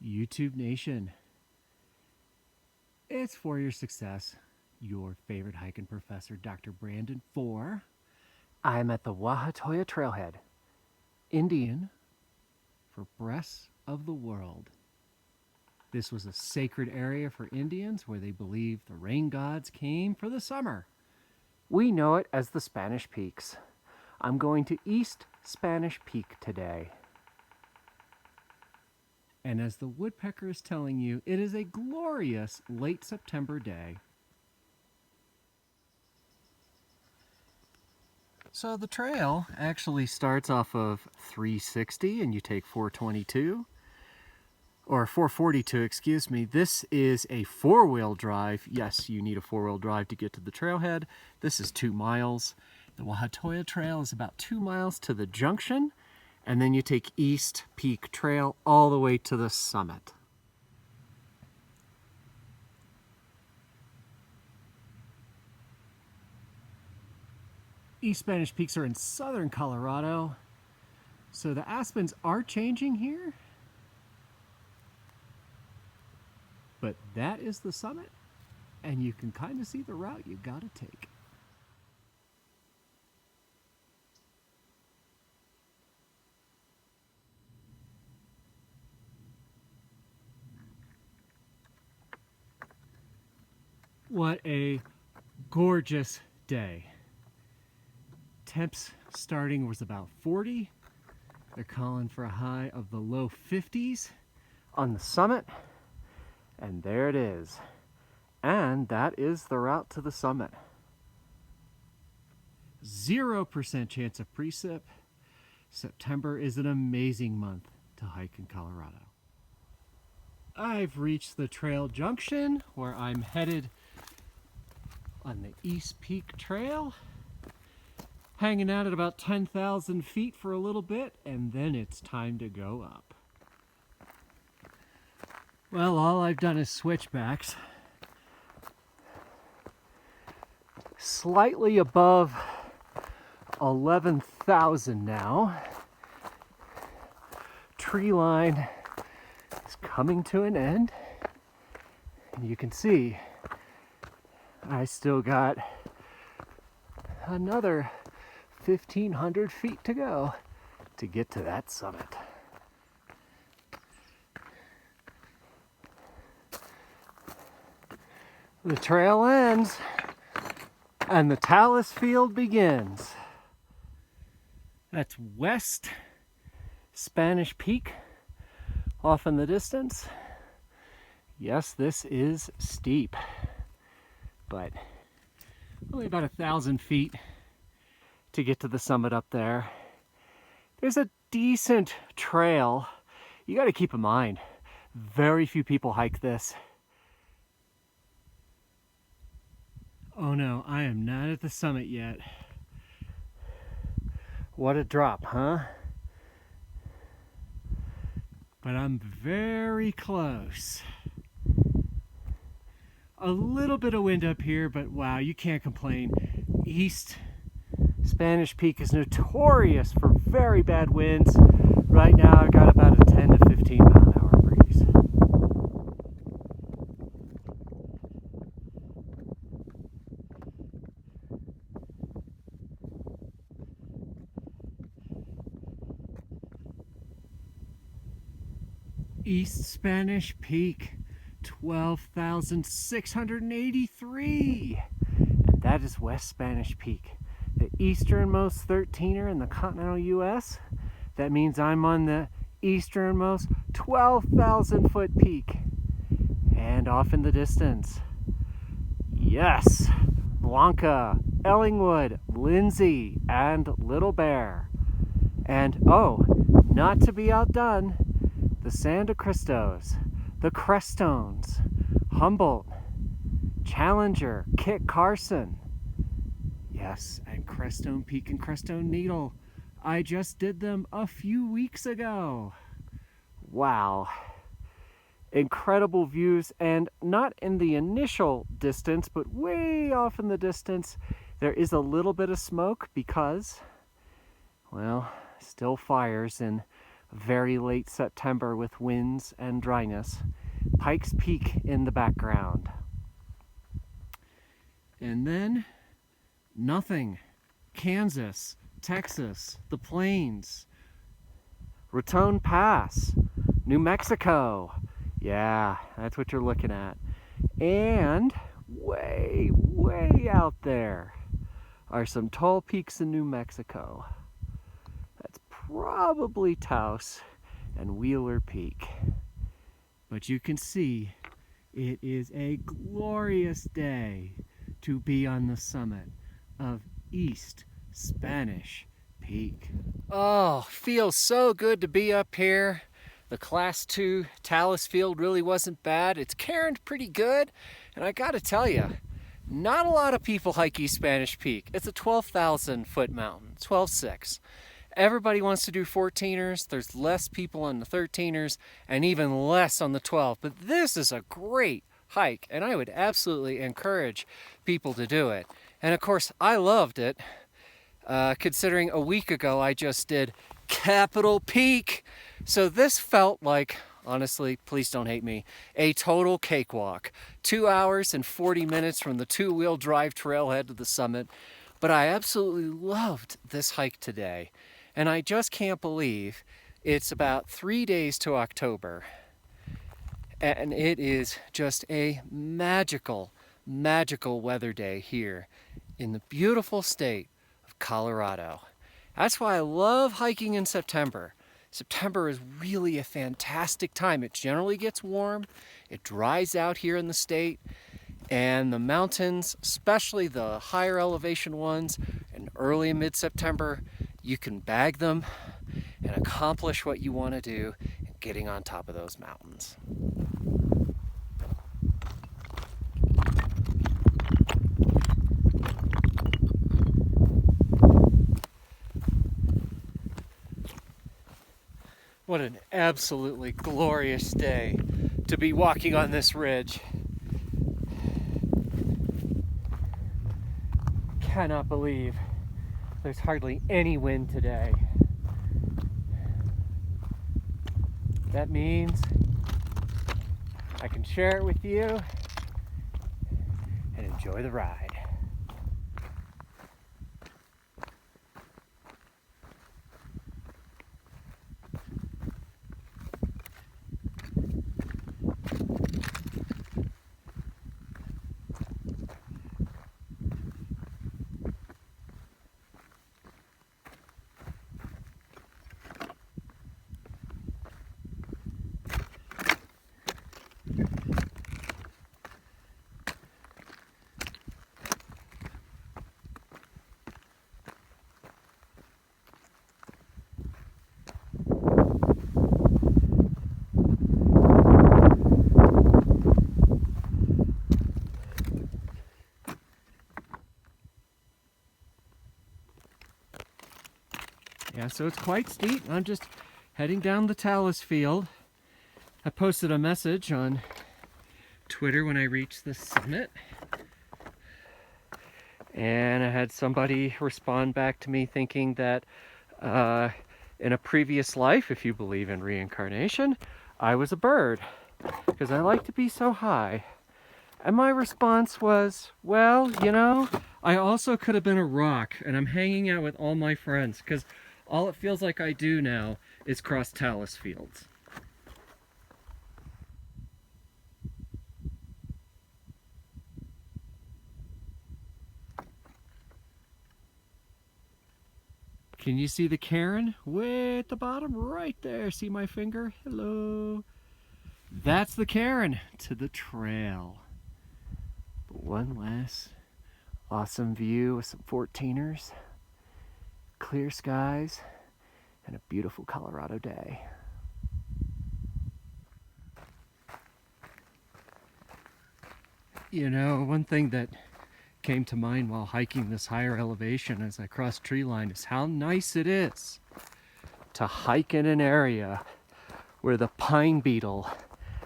YouTube Nation. It's For Your Success, your favorite hiking professor, Dr. Brandon 4. I'm at the Wahatoya Trailhead, Indian for Breasts of the World. This was a sacred area for Indians where they believed the rain gods came for the summer. We know it as the Spanish Peaks. I'm going to East Spanish Peak today. And as the woodpecker is telling you, it is a glorious late September day. So the trail actually starts off of 360 and you take 422, or 442, excuse me. This is a four-wheel drive. Yes, you need a four-wheel drive to get to the trailhead. This is 2 miles. The Wahatoya Trail is about 2 miles to the junction. And then you take East Peak Trail all the way to the summit. East Spanish Peaks are in southern Colorado. So the aspens are changing here. But that is the summit. And you can kind of see the route you gotta take. What a gorgeous day. Temps starting was about 40. They're calling for a high of the low 50s on the summit. And there it is. And that is the route to the summit. 0% chance of precip. September is an amazing month to hike in Colorado. I've reached the trail junction where I'm headed on the East Peak Trail, hanging out at about 10,000 feet for a little bit, and then it's time to go up. Well, all I've done is switchbacks. Slightly above 11,000 now. Tree line is coming to an end, and you can see I still got another 1,500 feet to go to get to that summit. The trail ends and the talus field begins. That's West Spanish Peak off in the distance. Yes, this is steep, but only about 1,000 feet to get to the summit up there. There's a decent trail. You got to keep in mind, very few people hike this. Oh no, I am not at the summit yet. What a drop, huh? But I'm very close. A little bit of wind up here, but wow, you can't complain. East Spanish Peak is notorious for very bad winds. Right now I've got about a 10 to 15 mile an hour breeze. East Spanish Peak, 12,683. And that is West Spanish Peak, the easternmost 13er in the continental US. That means I'm on the easternmost 12,000 foot peak. And off in the distance, yes, Blanca, Ellingwood, Lindsay, and Little Bear. And oh, not to be outdone, the Santa Cristos, the Crestones, Humboldt, Challenger, Kit Carson. Yes, and Crestone Peak and Crestone Needle. I just did them a few weeks ago. Wow. Incredible views, and not in the initial distance, but way off in the distance, there is a little bit of smoke because, well, still fires in very late September with winds and dryness. Pikes Peak in the background. And then nothing. Kansas, Texas, the Plains, Raton Pass, New Mexico. Yeah, that's what you're looking at. And way, way out there are some tall peaks in New Mexico. That's probably Taos and Wheeler Peak. But you can see it is a glorious day to be on the summit of East Spanish Peak. Oh, feels so good to be up here. The Class 2 talus field really wasn't bad. It's cairned pretty good, and I gotta tell you, not a lot of people hike East Spanish Peak. It's a 12,000 foot mountain, 12.6. Everybody wants to do 14ers. There's less people on the 13ers and even less on the 12. But this is a great hike, and I would absolutely encourage people to do it. And of course, I loved it, considering a week ago I just did Capitol Peak. So this felt like, honestly, please don't hate me, a total cakewalk. 2 hours and 40 minutes from the two-wheel drive trailhead to the summit. But I absolutely loved this hike today. And I just can't believe it's about 3 days to October. And it is just a magical, magical weather day here in the beautiful state of Colorado. That's why I love hiking in September. September is really a fantastic time. It generally gets warm, it dries out here in the state, and the mountains, especially the higher elevation ones, in early and mid-September, you can bag them and accomplish what you want to do in getting on top of those mountains. What an absolutely glorious day to be walking on this ridge. Cannot believe there's hardly any wind today. That means I can share it with you and enjoy the ride. Yeah, so it's quite steep. I'm just heading down the talus field. I posted a message on Twitter when I reached the summit. And I had somebody respond back to me thinking that in a previous life, if you believe in reincarnation, I was a bird because I like to be so high. And my response was, well, you know, I also could have been a rock and I'm hanging out with all my friends because all it feels like I do now is cross talus fields. Can you see the cairn? Way at the bottom, right there. See my finger? Hello. That's the cairn to the trail. But one last awesome view with some 14ers. Clear skies, and a beautiful Colorado day. You know, one thing that came to mind while hiking this higher elevation as I crossed tree line is how nice it is to hike in an area where the pine beetle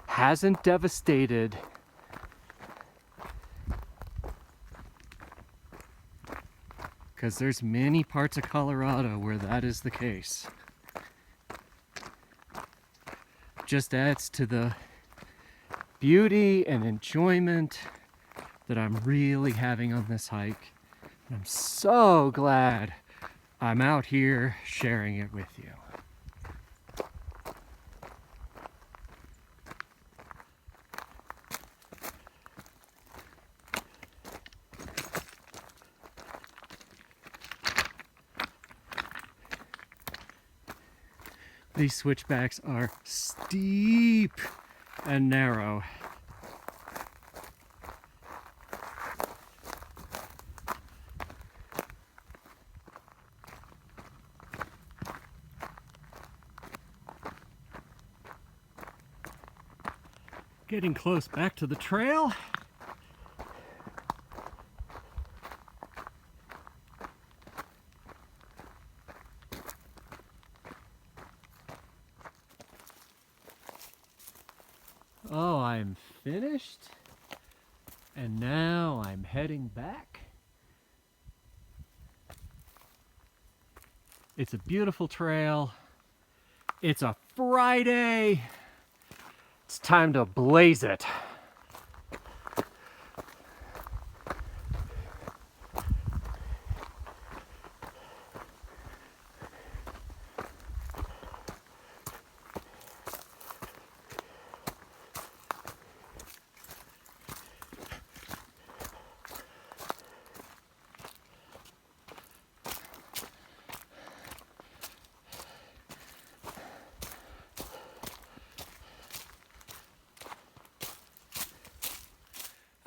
hasn't devastated because there's many parts of Colorado where that is the case. just adds to the beauty and enjoyment that I'm really having on this hike. And I'm so glad I'm out here sharing it with you. These switchbacks are steep and narrow. Getting close back to the trail. Oh, I'm finished. And now I'm heading back. It's a beautiful trail. It's a Friday. It's time to blaze it.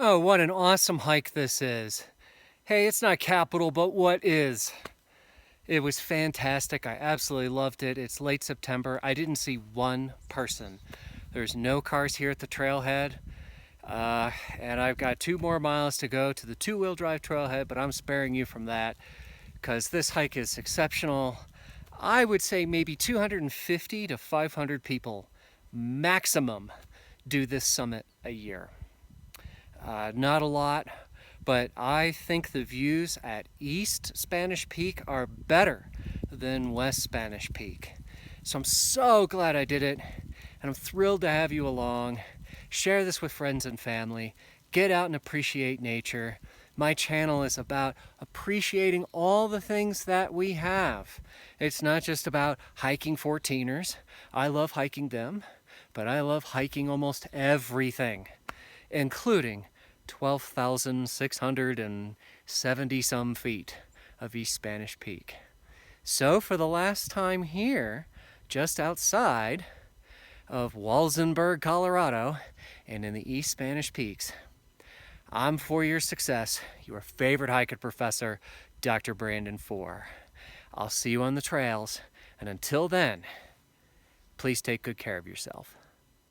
Oh, what an awesome hike this is. Hey, it's not capital, but what is? It was fantastic. I absolutely loved it. It's late September. I didn't see one person. There's no cars here at the trailhead. And I've got 2 more miles to go to the 2-wheel drive trailhead, but I'm sparing you from that because this hike is exceptional. I would say maybe 250 to 500 people maximum do this summit a year. Not a lot, but I think the views at East Spanish Peak are better than West Spanish Peak. So I'm so glad I did it, and I'm thrilled to have you along. Share this with friends and family. Get out and appreciate nature. My channel is about appreciating all the things that we have. It's not just about hiking 14ers. I love hiking them, but I love hiking almost everything, including 12,670 some feet of East Spanish Peak. So for the last time here, just outside of Walsenburg, Colorado, and in the East Spanish Peaks, I'm for your success, your favorite hiking professor, Dr. Brandon Four. I'll see you on the trails, and until then, please take good care of yourself.